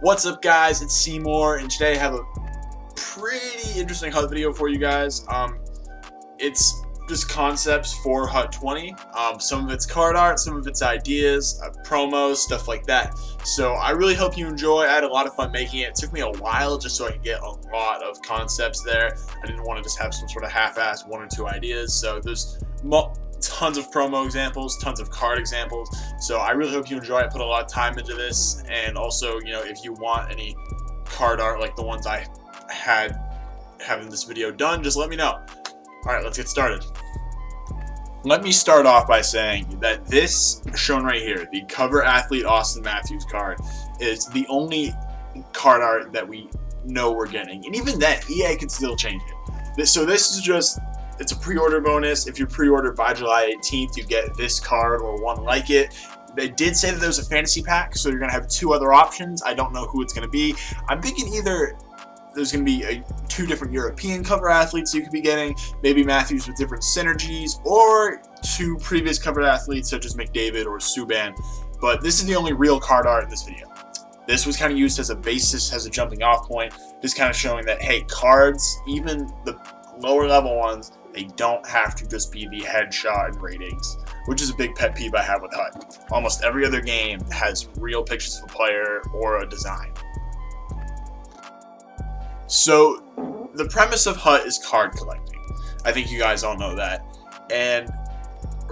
What's up, guys? It's Seymour, and today I have a pretty interesting HUT video for you guys. It's just concepts for HUT 20. Some of it's card art, some of it's ideas, promos, stuff like that. So I really hope you enjoy. I had a lot of fun making it. It took me a while just so I could get a lot of concepts there. I didn't want to just have some sort of half-assed one or two ideas. So there's tons of promo examples, tons of card examples. So I really hope you enjoy. I put a lot of time into this, and also, you know, if you want any card art like the ones I had having this video done, just let me know. All right, let's get started. Let me start off by saying that this shown right here, the cover athlete Austin Matthews card, is the only card art that we know we're getting, and even then, EA can still change it. So this is just, it's a pre-order bonus. If you pre-order by July 18th, you get this card or one like it. They did say that there's a fantasy pack, so you're going to have two other options. I don't know who it's going to be. I'm thinking either there's going to be two different European cover athletes you could be getting, maybe Matthews with different synergies, or two previous cover athletes such as McDavid or Subban. But this is the only real card art in this video. This was kind of used as a basis, as a jumping off point, just kind of showing that, hey, cards, even the lower level ones, they don't have to just be the headshot and ratings, which is a big pet peeve I have with HUT. Almost every other game has real pictures of a player or a design. So the premise of HUT is card collecting. I think you guys all know that. And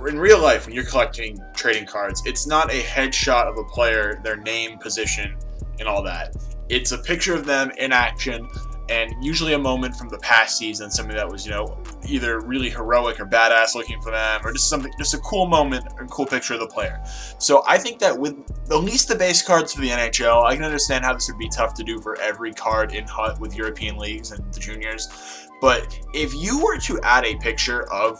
in real life, when you're collecting trading cards, it's not a headshot of a player, their name, position, and all that. It's a picture of them in action, and usually a moment from the past season, something that was, you know, either really heroic or badass looking for them, or just something, just a cool moment or cool picture of the player. So I think that with at least the base cards for the NHL, I can understand how this would be tough to do for every card in HUT with European leagues and the juniors. But if you were to add a picture of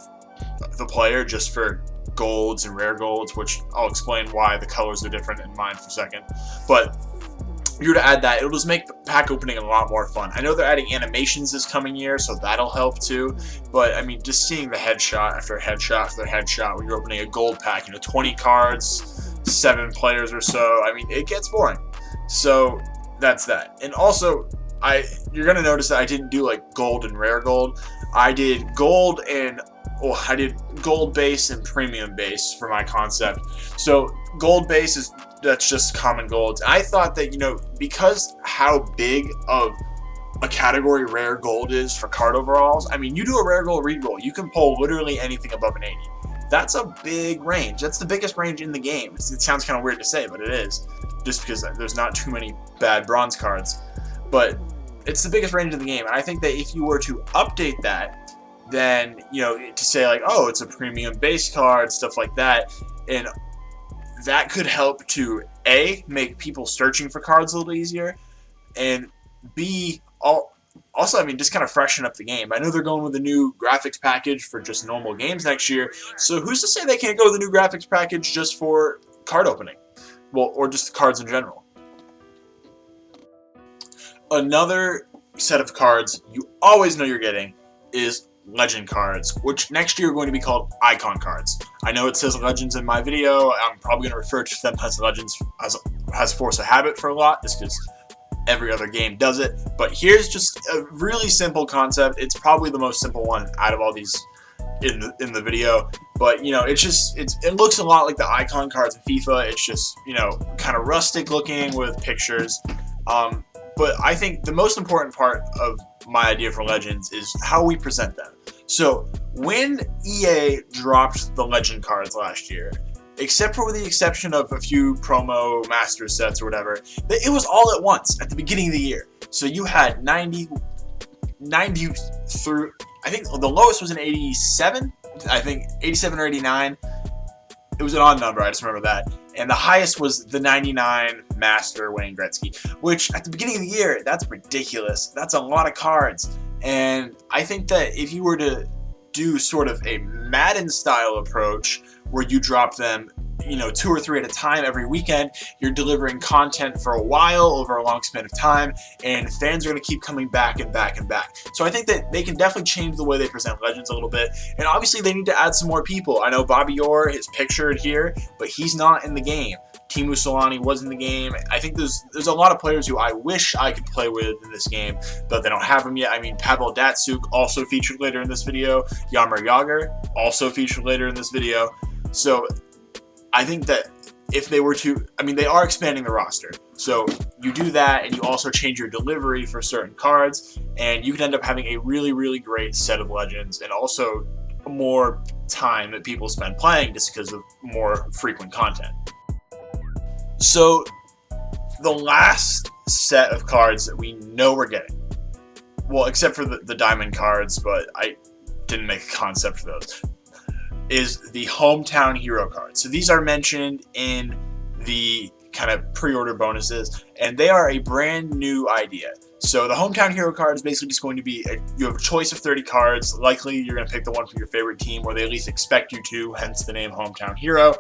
the player just for golds and rare golds, which I'll explain why the colors are different in mine for a second, but if you were to add that, it'll just make pack opening a lot more fun. I know they're adding animations this coming year, so that'll help too. But I mean, just seeing the headshot after headshot after headshot when you're opening a gold pack, you know, 20 cards, 7 players or so, I mean, it gets boring. So that's that. And also, you're gonna notice that I didn't do like gold and rare gold. I did gold and I did gold base and premium base for my concept. So gold base that's just common golds. I thought that, you know, because how big of a category rare gold is for card overalls, I mean, you do a rare gold reroll, you can pull literally anything above an 80. That's a big range. That's the biggest range in the game. It sounds kind of weird to say, but it is, just because there's not too many bad bronze cards. But it's the biggest range in the game, and I think that if you were to update that, then, you know, to say like, oh, it's a premium base card, stuff like that, and that could help to A, make people searching for cards a little easier, and B, also, I mean, just kind of freshen up the game. I know they're going with a new graphics package for just normal games next year, so who's to say they can't go with a new graphics package just for card opening? Well, or just cards in general. Another set of cards you always know you're getting is legend cards, which next year are going to be called icon cards. I know it says legends in my video. I'm probably going to refer to them as legends as force of habit for a lot, just because every other game does it. But here's just a really simple concept. It's probably the most simple one out of all these in the video. But, you know, it looks a lot like the icon cards in FIFA. It's just, you know, kind of rustic looking with pictures. But I think the most important part of my idea for legends is how we present them. So when EA dropped the legend cards last year, except for the exception of a few promo master sets or whatever, it was all at once at the beginning of the year. So you had 90 through, I think the lowest was an 87, I think 87 or 89. It was an odd number, I just remember that. And the highest was the 99 Master Wayne Gretzky, which at the beginning of the year, that's ridiculous. That's a lot of cards. And I think that if you were to do sort of a Madden style approach where you drop them, you know, 2 or 3 at a time every weekend, you're delivering content for a while over a long span of time, and fans are going to keep coming back and back and back. So I think that they can definitely change the way they present legends a little bit, and obviously they need to add some more people. I know Bobby Orr is pictured here, but he's not in the game. Timu Solani was in the game. I think there's a lot of players who I wish I could play with in this game, but they don't have them yet. I mean, Pavel Datsyuk also featured later in this video. Jaromir Jagr also featured later in this video. So I think that if they were to, I mean, they are expanding the roster. So you do that, and you also change your delivery for certain cards, and you can end up having a really, really great set of legends, and also more time that people spend playing just because of more frequent content. So the last set of cards that we know we're getting, well, except for the diamond cards, but I didn't make a concept for those, is the hometown hero cards. So these are mentioned in the kind of pre-order bonuses, and they are a brand new idea. So the hometown hero card is basically just going to be, you have a choice of 30 cards. Likely you're going to pick the one from your favorite team, or they at least expect you to, hence the name hometown hero.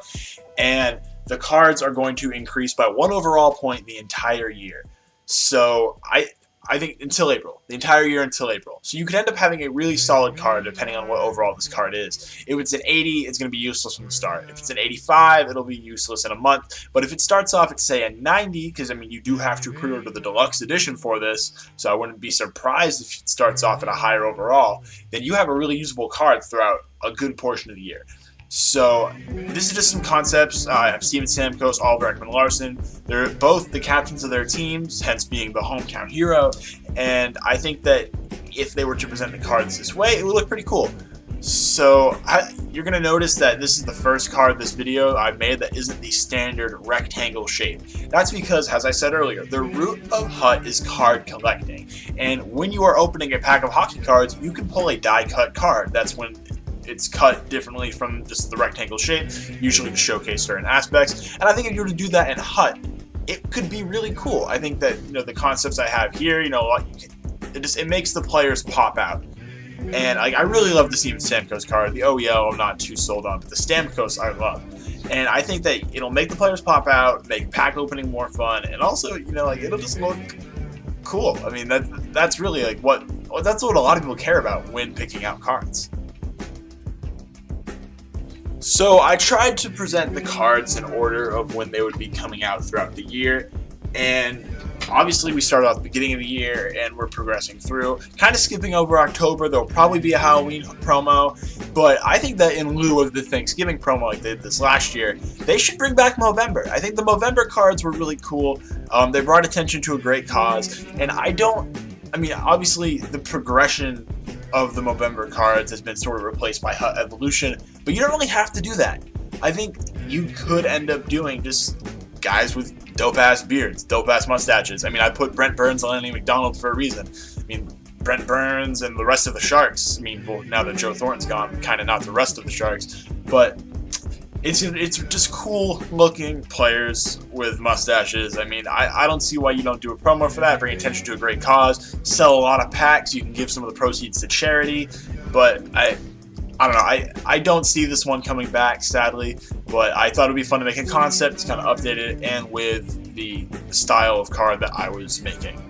And the cards are going to increase by 1 overall point the entire year. So I think until April, the entire year until April. So you could end up having a really solid card depending on what overall this card is. If it's an 80, it's going to be useless from the start. If it's an 85, it'll be useless in a month. But if it starts off at, say, a 90, because, I mean, you do have to pre-order the deluxe edition for this, so I wouldn't be surprised if it starts off at a higher overall, then you have a really usable card throughout a good portion of the year. So this is just some concepts. I have Steven Stamkos, Oliver Ekman-Larsson. They're both the captains of their teams, hence being the hometown hero. And I think that if they were to present the cards this way, it would look pretty cool. So you're going to notice that this is the first card this video I've made that isn't the standard rectangle shape. That's because, as I said earlier, the root of HUT is card collecting. And when you are opening a pack of hockey cards, you can pull a die-cut card. That's when it's cut differently from just the rectangle shape, usually to showcase certain aspects. And I think if you were to do that in HUT, it could be really cool. I think that, you know, the concepts I have here, you know, it makes the players pop out. And I really love the Steven Stamkos card. The OEL I'm not too sold on, but the Stamkos I love. And I think that it'll make the players pop out, make pack opening more fun, and also, you know, like, it'll just look cool. I mean, that's really like that's what a lot of people care about when picking out cards. So I tried to present the cards in order of when they would be coming out throughout the year, and obviously we started off at the beginning of the year and we're progressing through. Kind of skipping over October, there'll probably be a Halloween promo, but I think that in lieu of the Thanksgiving promo like they did this last year, they should bring back Movember. I think the Movember cards were really cool. They brought attention to a great cause, and I mean, obviously the progression of the Movember cards has been sort of replaced by HUT Evolution, but you don't really have to do that. I think you could end up doing just guys with dope-ass beards, dope-ass mustaches. I mean, I put Brent Burns and Lenny McDonald for a reason. I mean, Brent Burns and the rest of the Sharks. I mean, well, now that Joe Thornton's gone, kind of not the rest of the Sharks, but it's just cool-looking players with mustaches. I mean, I don't see why you don't do a promo for that, bring attention to a great cause, sell a lot of packs, you can give some of the proceeds to charity, but I don't know, I don't see this one coming back, sadly, but I thought it would be fun to make a concept, to kind of update it, and with the style of card that I was making.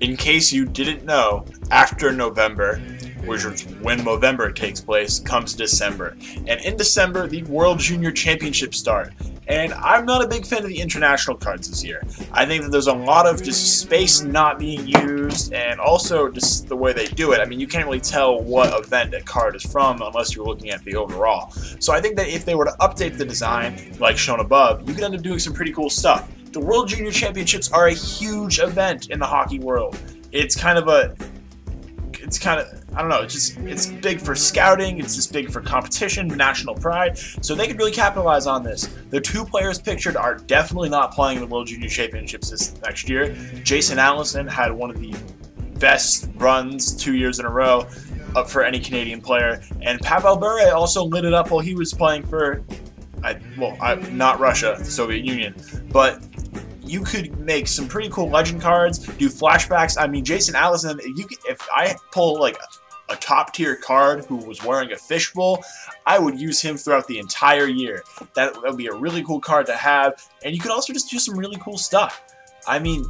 In case you didn't know, after November, which is when Movember takes place, comes December. And in December, the World Junior Championships start. And I'm not a big fan of the international cards this year. I think that there's a lot of just space not being used, and also just the way they do it. I mean, you can't really tell what event a card is from unless you're looking at the overall. So I think that if they were to update the design, like shown above, you could end up doing some pretty cool stuff. The World Junior Championships are a huge event in the hockey world. It's kind of, I don't know, it's big for scouting, it's just big for competition, national pride, so they could really capitalize on this. The 2 players pictured are definitely not playing the World Junior Championships this next year. Jason Allison had one of the best runs 2 years in a row up for any Canadian player, and Pavel Bure also lit it up while he was playing for, not Russia, the Soviet Union, but you could make some pretty cool legend cards, do flashbacks. I mean, Jason Allison, if I pull like a top tier card who was wearing a fishbowl, I would use him throughout the entire year. That would be a really cool card to have, and you could also just do some really cool stuff. I mean,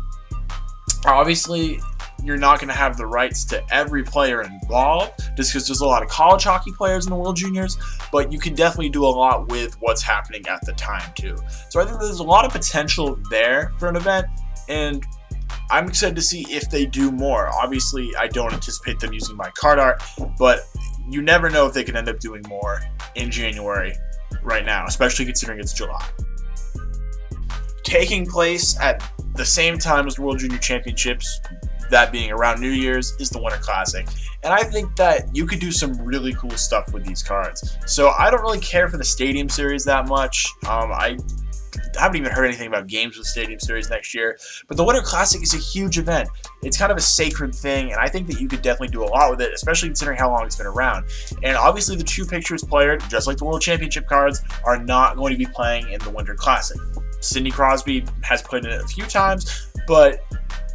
obviously you're not going to have the rights to every player involved, just because there's a lot of college hockey players in the World Juniors, but you can definitely do a lot with what's happening at the time too. So I think there's a lot of potential there for an event, and I'm excited to see if they do more. Obviously, I don't anticipate them using my card art, but you never know if they can end up doing more in January right now, especially considering it's July. Taking place at the same time as the World Junior Championships, that being around New Year's, is the Winter Classic. And I think that you could do some really cool stuff with these cards. So I don't really care for the Stadium Series that much. I haven't even heard anything about games with Stadium Series next year. But the Winter Classic is a huge event. It's kind of a sacred thing, and I think that you could definitely do a lot with it, especially considering how long it's been around. And obviously the 2 pictures player, just like the World Championship cards, are not going to be playing in the Winter Classic. Sidney Crosby has played in it a few times, but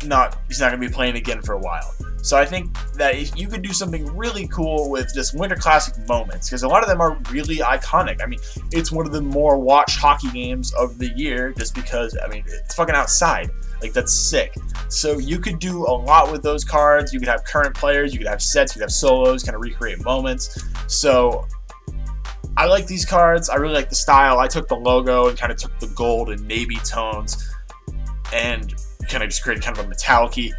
he's not going to be playing again for a while. So I think that if you could do something really cool with just Winter Classic moments, because a lot of them are really iconic. I mean, it's one of the more watched hockey games of the year, just because, I mean, it's fucking outside. Like, that's sick. So you could do a lot with those cards. You could have current players, you could have sets, you could have solos, kind of recreate moments. So I like these cards. I really like the style. I took the logo and kind of took the gold and navy tones and kind of just created kind of a metallic-y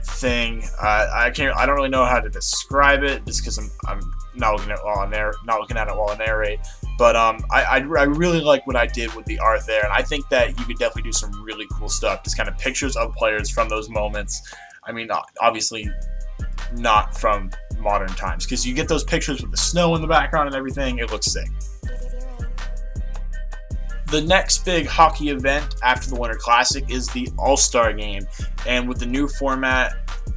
thing. I don't really know how to describe it, just because I'm not looking at it while I narrate. But I really like what I did with the art there, and I think that you could definitely do some really cool stuff. Just kind of pictures of players from those moments. I mean, obviously not from modern times, because you get those pictures with the snow in the background and everything. It looks sick. The next big hockey event after the Winter Classic is the All-Star Game, and with the new format,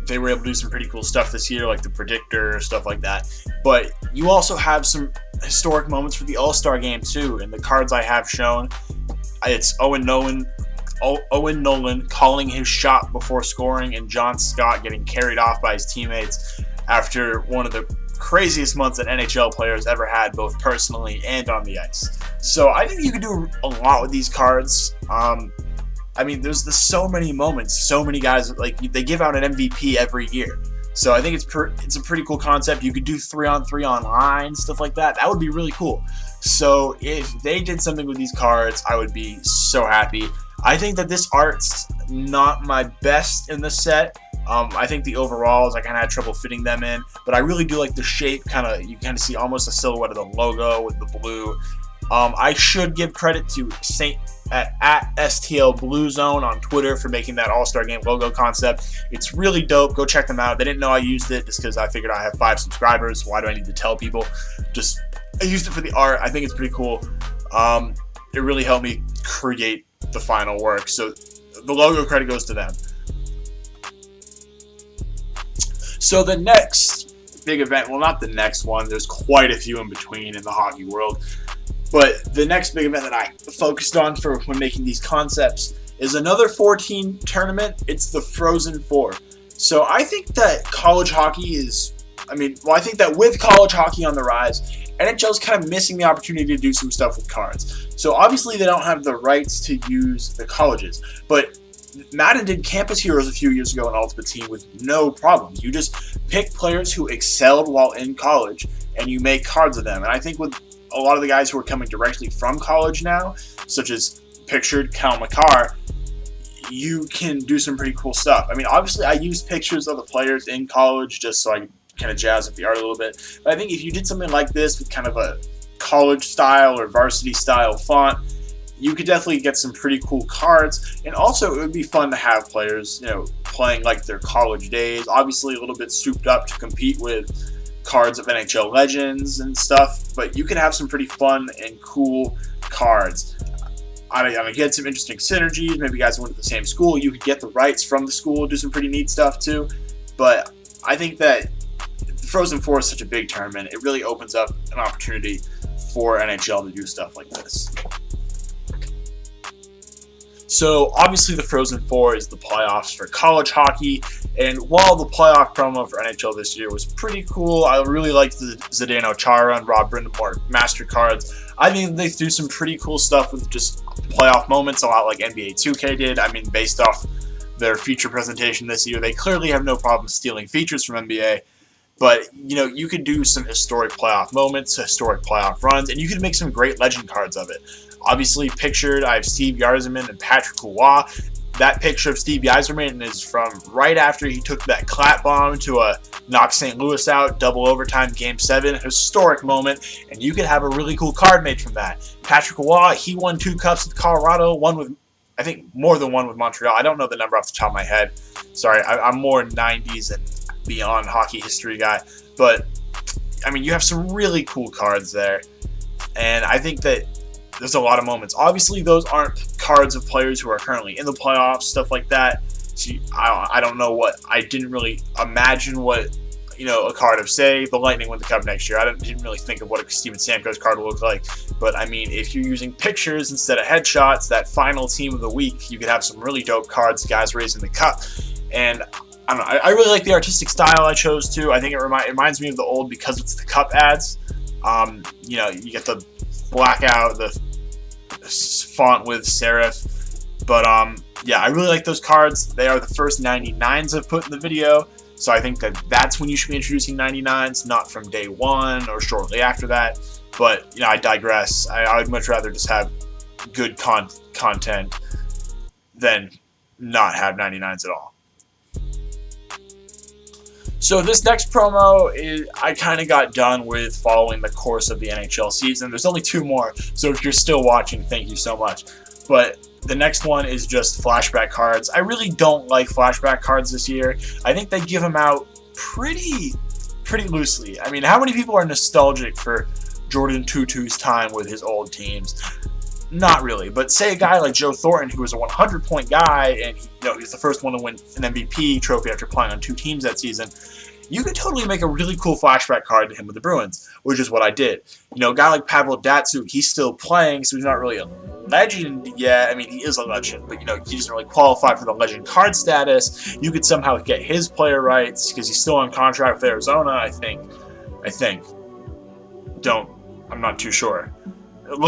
they were able to do some pretty cool stuff this year, like the predictor, stuff like that. But you also have some historic moments for the All-Star Game too, and the cards I have shown, it's Owen Nolan calling his shot before scoring, and John Scott getting carried off by his teammates after one of the craziest months that NHL players ever had, both personally and on the ice. So I think you can do a lot with these cards. I mean, there's so many moments, so many guys, like, they give out an MVP every year. So I think it's a pretty cool concept. You could do 3-on-3 online, stuff like that. That would be really cool. So if they did something with these cards, I would be so happy. I think that this art's not my best in the set. I think the overalls, I kind of had trouble fitting them in, but I really do like the shape. You kind of see almost a silhouette of the logo with the blue. I should give credit to at STL Blue Zone on Twitter for making that All-Star Game logo concept. It's really dope. Go check them out. They didn't know I used it just because I figured I have 5 subscribers. Why do I need to tell people? I used it for the art. I think it's pretty cool. It really helped me create the final work. So the logo credit goes to them. So the next big event, well, not the next one, there's quite a few in between in the hockey world, but the next big event that I focused on for when making these concepts is another 14 tournament. It's the Frozen Four. So I think that college hockey I think that with college hockey on the rise, NHL is kind of missing the opportunity to do some stuff with cards. So obviously they don't have the rights to use the colleges, but Madden did Campus Heroes a few years ago in Ultimate Team with no problem. You just pick players who excelled while in college, and you make cards of them. And I think with a lot of the guys who are coming directly from college now, such as pictured Cal McCarr, you can do some pretty cool stuff. I mean, obviously I used pictures of the players in college just so I could kind of jazz up the art a little bit. But I think if you did something like this with kind of a college style or varsity style font, you could definitely get some pretty cool cards. And also it would be fun to have players, playing like their college days, obviously a little bit souped up to compete with cards of NHL legends and stuff, but you can have some pretty fun and cool cards. I get some interesting synergies. Maybe guys went to the same school, you could get the rights from the school, do some pretty neat stuff too. But I think that Frozen Four is such a big tournament, it really opens up an opportunity for NHL to do stuff like this. So obviously the Frozen Four is the playoffs for college hockey, and while the playoff promo for NHL this year was pretty cool, I really liked the Zdeno Chara and Rob Brindamore Master cards. I mean, they do some pretty cool stuff with just playoff moments, a lot like NBA 2K did. I mean, based off their feature presentation this year. They clearly have no problem stealing features from NBA. But, you could do some historic playoff moments, historic playoff runs, and you could make some great legend cards of it. Obviously, pictured, I have Steve Yzerman and Patrick Roy. That picture of Steve Yzerman is from right after he took that clap bomb to knock St. Louis out, double overtime, Game 7, historic moment, and you could have a really cool card made from that. Patrick Roy, he won 2 cups with Colorado, one with, I think, more than one with Montreal. I don't know the number off the top of my head. Sorry, I'm more 90s and beyond hockey history guy, but I mean, you have some really cool cards there, and I think that there's a lot of moments. Obviously, those aren't cards of players who are currently in the playoffs, stuff like that. So I don't know what, I didn't really imagine what, a card of, say, the Lightning win the Cup next year. I didn't really think of what a Steven Stamkos card would look like, but I mean, if you're using pictures instead of headshots, that final team of the week, you could have some really dope cards, guys raising the cup, and I don't know. I really like the artistic style I chose too. I think it reminds me of the old because it's the cup ads. You get the blackout, the font with serif. But yeah, I really like those cards. They are the first 99s I've put in the video. So I think that's when you should be introducing 99s, not from day one or shortly after that. But I digress. I would much rather just have good content than not have 99s at all. So this next promo, I kind of got done with following the course of the NHL season. There's only 2 more, so if you're still watching, thank you so much. But the next one is just flashback cards. I really don't like flashback cards this year. I think they give them out pretty loosely. I mean, how many people are nostalgic for Jordan Tutu's time with his old teams? Not really, but say a guy like Joe Thornton, who was a 100-point guy, and he was the first one to win an MVP trophy after playing on 2 teams that season, you could totally make a really cool flashback card to him with the Bruins, which is what I did. A guy like Pavel Datsyuk, he's still playing, so he's not really a legend yet. I mean, he is a legend, but he doesn't really qualify for the legend card status. You could somehow get his player rights because he's still on contract with Arizona, I think. I'm not too sure.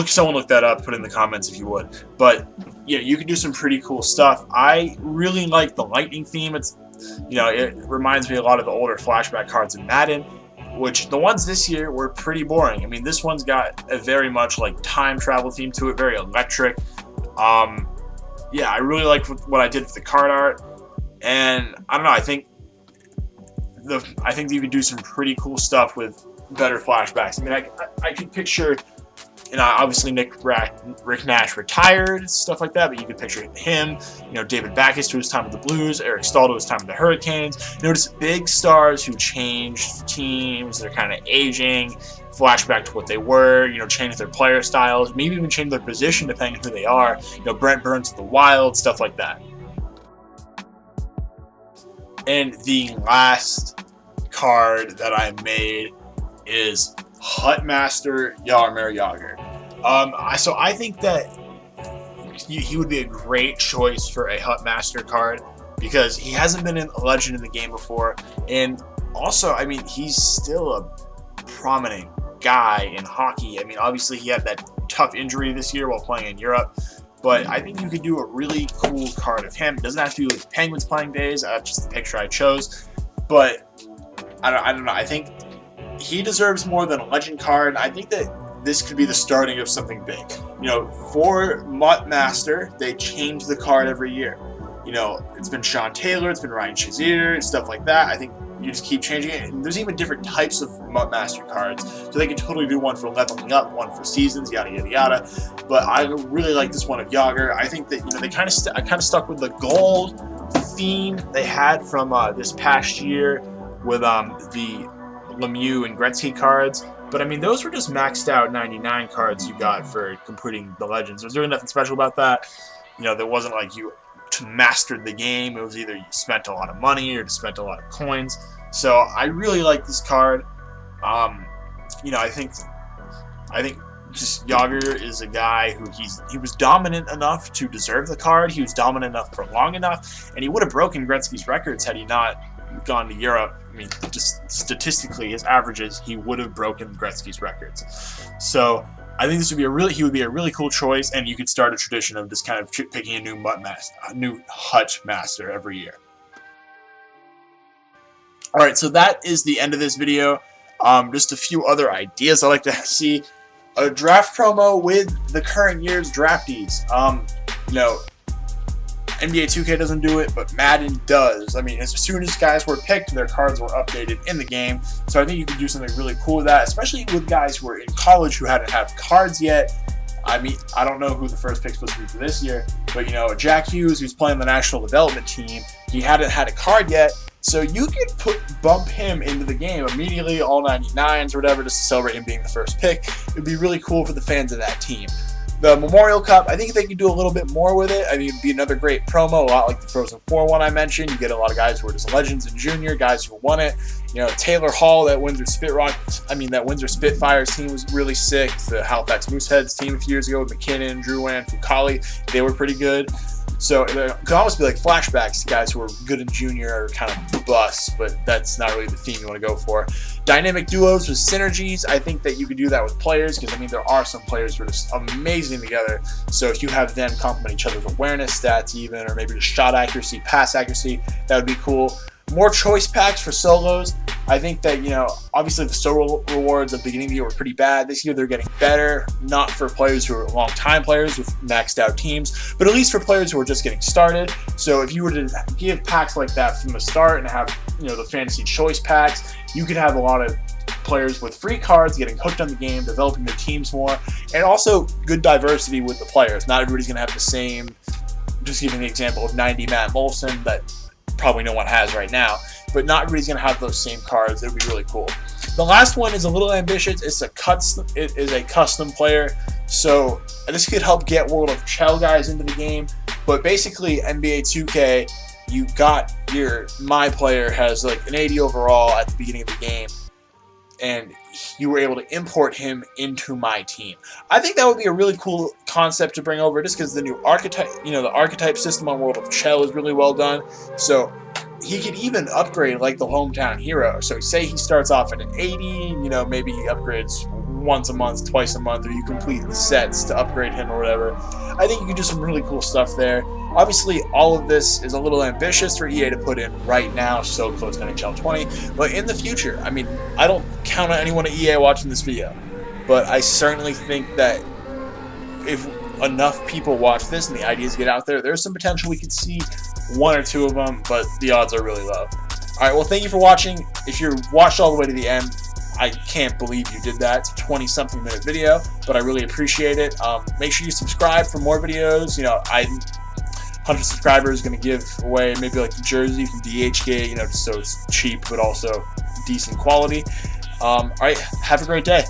Someone look that up, put it in the comments if you would. But you can do some pretty cool stuff. I really like the Lightning theme. It's it reminds me a lot of the older flashback cards in Madden, which the ones this year were pretty boring. I mean, this one's got a very much like time travel theme to it, very electric. Yeah, I really like what I did with the card art, and I don't know. I think you could do some pretty cool stuff with better flashbacks. I mean, I could picture. Obviously Rick Nash retired, stuff like that, but you could picture him, David Backes to his time with the Blues, Eric Staal to his time with the Hurricanes. Just big stars who changed teams, they're kind of aging, flashback to what they were, change their player styles, maybe even change their position depending on who they are. Brent Burns with the Wild, stuff like that. And the last card that I made is Hutmaster Jaromir Jagr. So I think that he would be a great choice for a Hutmaster card because he hasn't been a legend in the game before, and also, I mean, he's still a prominent guy in hockey. I mean, obviously he had that tough injury this year while playing in Europe, but I think you could do a really cool card of him. It doesn't have to be with Penguins playing days. That's just the picture I chose, but I don't know. I think he deserves more than a legend card. I think that this could be the starting of something big. For Muttmaster, they change the card every year. It's been Sean Taylor, it's been Ryan Shazier, stuff like that. I think you just keep changing it. And there's even different types of Muttmaster cards. So they could totally do one for leveling up, one for seasons, yada, yada, yada. But I really like this one of Jagr. I think that, they kind of stuck with the gold theme they had from this past year with the Lemieux and Gretzky cards, but I mean, those were just maxed out 99 cards you got for completing the Legends. There's really nothing special about that. There wasn't like you mastered the game. It was either you spent a lot of money or you spent a lot of coins. So I really like this card. I think just Jagr is a guy who he was dominant enough to deserve the card. He was dominant enough for long enough, and he would have broken Gretzky's records had he not gone to Europe. I mean, just statistically, his averages, he would have broken Gretzky's records. So I think this would be he would be a really cool choice, and you could start a tradition of this kind of picking a new hut master every year. All right, so that is the end of this video. Just a few other ideas I like to see. A draft promo with the current year's draftees. You know, NBA 2K doesn't do it, but Madden does. I mean, as soon as guys were picked, their cards were updated in the game. So I think you could do something really cool with that, especially with guys who are in college who hadn't had cards yet. I mean, I don't know who the first pick's supposed to be for this year, but you know, Jack Hughes, who's playing the national development team, he hadn't had a card yet. So you could bump him into the game immediately, all 99s or whatever, just to celebrate him being the first pick. It would be really cool for the fans of that team. The Memorial Cup, I think they could do a little bit more with it. I mean, it'd be another great promo, a lot like the Frozen 4 one I mentioned. You get a lot of guys who are just legends and junior, guys who won it. You know, Taylor Hall, that Windsor Spitfires team was really sick. The Halifax Mooseheads team a few years ago with McKinnon, Drouin, Fukali, they were pretty good. So it could almost be like flashbacks to guys who are good in junior or kind of bust, but that's not really the theme you want to go for. Dynamic duos with synergies, I think that you could do that with players, because I mean there are some players who are just amazing together. So if you have them complement each other's awareness stats even, or maybe just shot accuracy, pass accuracy, that would be cool. More choice packs for solos. I think that, you know, obviously the solo rewards at the beginning of the year were pretty bad. This year they're getting better, not for players who are long-time players with maxed out teams, but at least for players who are just getting started. So if you were to give packs like that from the start and have, you know, the fantasy choice packs, you could have a lot of players with free cards getting hooked on the game, developing their teams more, and also good diversity with the players. Not everybody's going to have the same, just giving the example of 90 Matt Molson that probably no one has right now, but not everybody's going to have those same cards. It would be really cool. The last one is a little ambitious. It is a custom player, so this could help get World of Chell guys into the game, but basically NBA 2K, you got my player has like an 80 overall at the beginning of the game, and you were able to import him into my team. I think that would be a really cool concept to bring over, just because the new archetype, you know, the archetype system on World of Chell is really well done. So he could even upgrade like the hometown hero. So say he starts off at an 80, you know, maybe he upgrades once a month, twice a month, or you complete the sets to upgrade him or whatever. I think you can do some really cool stuff there. Obviously, all of this is a little ambitious for EA to put in right now, so close to NHL 20, but in the future, I mean, I don't count on anyone at EA watching this video, but I certainly think that if enough people watch this and the ideas get out there, there's some potential we could see one or two of them, but the odds are really low. Alright, well, thank you for watching. If you watched all the way to the end, I can't believe you did that. It's a 20-something minute video, but I really appreciate it. Make sure you subscribe for more videos. You know, 100 subscribers going to give away maybe like a jersey from DHgate, you know, just so it's cheap but also decent quality. Alright, have a great day.